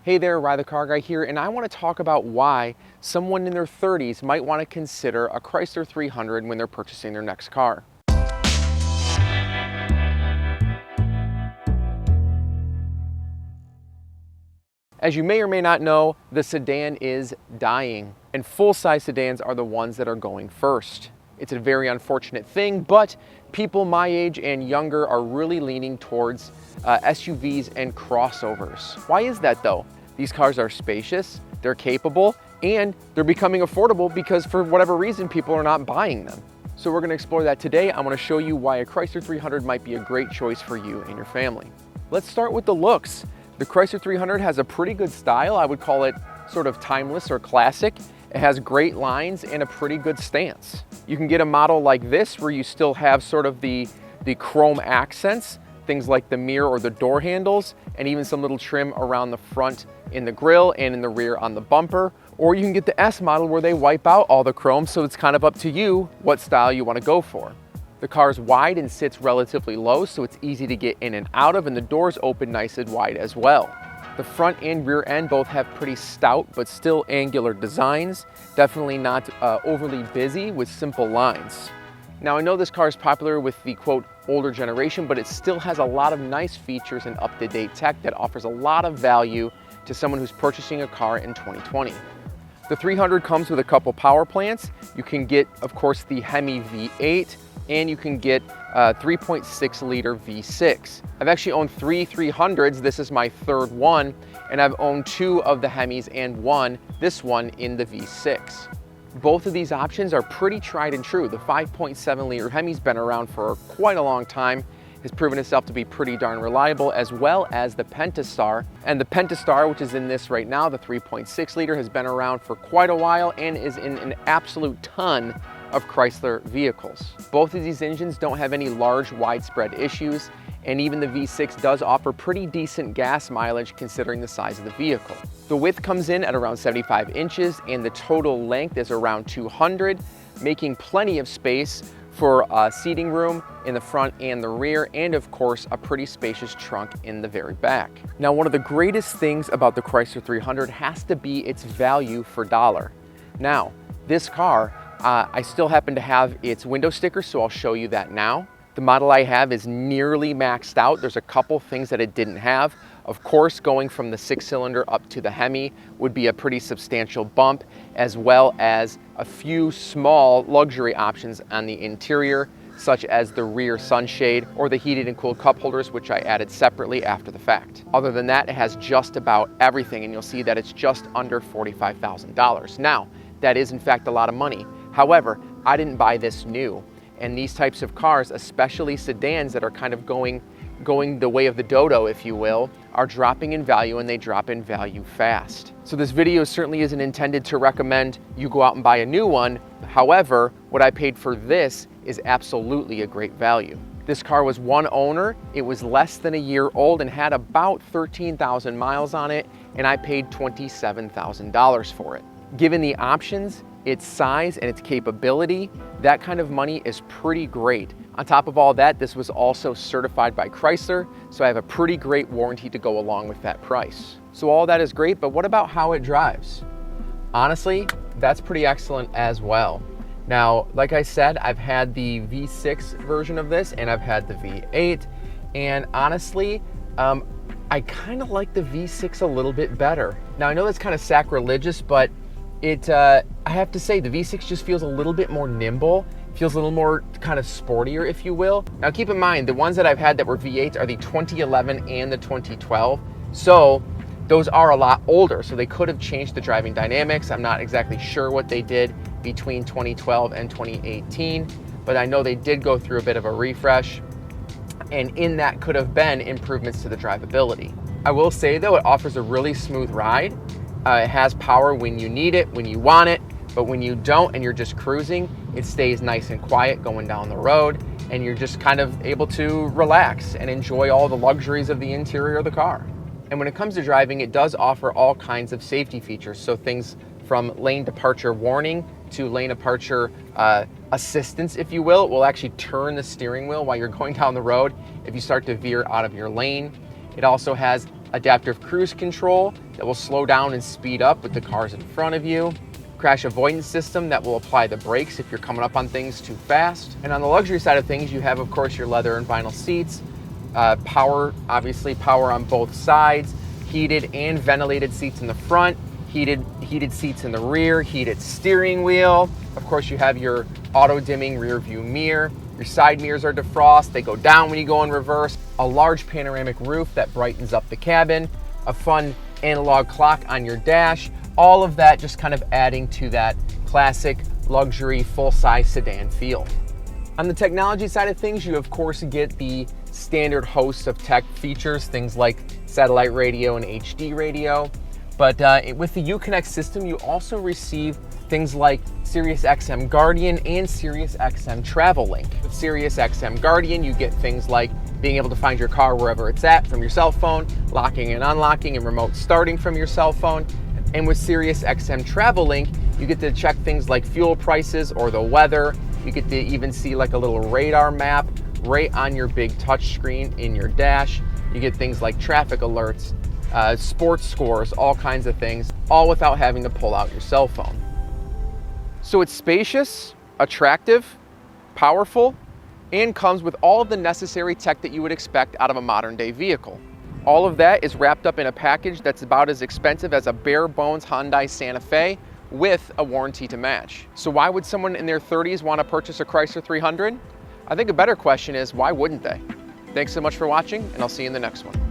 Hey there, Rye the Car Guy here, and I want to talk about why someone in their 30s might want to consider a Chrysler 300 when they're purchasing their next car. As you may or may not know, the sedan is dying, and full-size sedans are the ones that are going first. It's a very unfortunate thing, but people my age and younger are really leaning towards SUVs and crossovers. Why is that though? These cars are spacious, they're capable, and they're becoming affordable because for whatever reason, people are not buying them. So we're gonna explore that today. I'm gonna show you why a Chrysler 300 might be a great choice for you and your family. Let's start with the looks. The Chrysler 300 has a pretty good style. I would call it sort of timeless or classic. It has great lines and a pretty good stance. You can get a model like this where you still have sort of the chrome accents, things like the mirror or the door handles, and even some little trim around the front in the grille and in the rear on the bumper. Or you can get the S model where they wipe out all the chrome, so it's kind of up to you what style you want to go for. The car is wide and sits relatively low, so it's easy to get in and out of, and the doors open nice and wide as well. The front and rear end both have pretty stout but still angular designs, definitely not overly busy with simple lines. Now I know this car is popular with the quote older generation, but it still has a lot of nice features and up-to-date tech that offers a lot of value to someone who's purchasing a car in 2020. The 300 comes with a couple power plants. You can get, of course, the Hemi V8, and you can get a 3.6 liter V6. I've actually owned 3 300s. This is my third one, and I've owned 2 of the Hemis and this one in the V6. Both of these options are pretty tried and true. The 5.7 liter Hemi's been around for quite a long time, has proven itself to be pretty darn reliable, as well as the Pentastar. And the Pentastar, which is in this right now, the 3.6 liter, has been around for quite a while and is in an absolute ton of Chrysler vehicles. Both of these engines don't have any large widespread issues, and even the V6 does offer pretty decent gas mileage considering the size of the vehicle. The width comes in at around 75 inches and the total length is around 200, making plenty of space for seating room in the front and the rear, and of course a pretty spacious trunk in the very back. Now, one of the greatest things about the Chrysler 300 has to be its value for dollar. Now, this car, I still happen to have its window sticker, so I'll show you that now. The model I have is nearly maxed out. There's a couple things that it didn't have. Of course, going from the 6-cylinder up to the Hemi would be a pretty substantial bump, as well as a few small luxury options on the interior, such as the rear sunshade or the heated and cooled cup holders, which I added separately after the fact. Other than that, it has just about everything, and you'll see that it's just under $45,000. Now, that is in fact a lot of money. However, I didn't buy this new. And these types of cars, especially sedans that are kind of going the way of the dodo, if you will, are dropping in value, and they drop in value fast. So this video certainly isn't intended to recommend you go out and buy a new one. However, what I paid for this is absolutely a great value. This car was one owner, it was less than a year old and had about 13,000 miles on it, and I paid $27,000 for it. Given the options, its size and its capability, that kind of money is pretty great. On top of all that, this was also certified by Chrysler, so I have a pretty great warranty to go along with that price. So all that is great, but what about how it drives? Honestly, that's pretty excellent as well. Now, like I said, I've had the V6 version of this and I've had the V8, and honestly, I kind of like the V6 a little bit better. Now, I know that's kind of sacrilegious, but I have to say the V6 just feels a little bit more nimble, feels a little more kind of sportier, if you will. Now keep in mind, the ones that I've had that were V8s are the 2011 and the 2012. So those are a lot older, so they could have changed the driving dynamics. I'm not exactly sure what they did between 2012 and 2018, but I know they did go through a bit of a refresh, and in that could have been improvements to the drivability. I will say though, it offers a really smooth ride. It has power when you need it, when you want it, but when you don't and you're just cruising, it stays nice and quiet going down the road, and you're just kind of able to relax and enjoy all the luxuries of the interior of the car. And when it comes to driving, it does offer all kinds of safety features, so things from lane departure warning to lane departure assistance, if you will. It will actually turn the steering wheel while you're going down the road if you start to veer out of your lane. It also has adaptive cruise control that will slow down and speed up with the cars in front of you, crash avoidance system that will apply the brakes if you're coming up on things too fast. And on the luxury side of things, you have, of course, your leather and vinyl seats, power, obviously power on both sides, heated and ventilated seats in the front, heated seats in the rear, heated steering wheel. Of course, you have your auto dimming rear view mirror. Your side mirrors are defrost. They go down when you go in reverse. A large panoramic roof that brightens up the cabin, a fun analog clock on your dash. All of that just kind of adding to that classic luxury full-size sedan feel. On the technology side of things, you of course get the standard host of tech features, things like satellite radio and HD radio. But with the Uconnect system, you also receive things like SiriusXM Guardian and SiriusXM Travel Link. With SiriusXM Guardian, you get things like being able to find your car wherever it's at from your cell phone, locking and unlocking and remote starting from your cell phone. And with SiriusXM Travel Link, you get to check things like fuel prices or the weather. You get to even see like a little radar map right on your big touch screen in your dash. You get things like traffic alerts, sports scores, all kinds of things, all without having to pull out your cell phone. So it's spacious, attractive, powerful, and comes with all of the necessary tech that you would expect out of a modern day vehicle. All of that is wrapped up in a package that's about as expensive as a bare bones Hyundai Santa Fe with a warranty to match. So why would someone in their 30s want to purchase a Chrysler 300? I think a better question is, why wouldn't they? Thanks so much for watching, and I'll see you in the next one.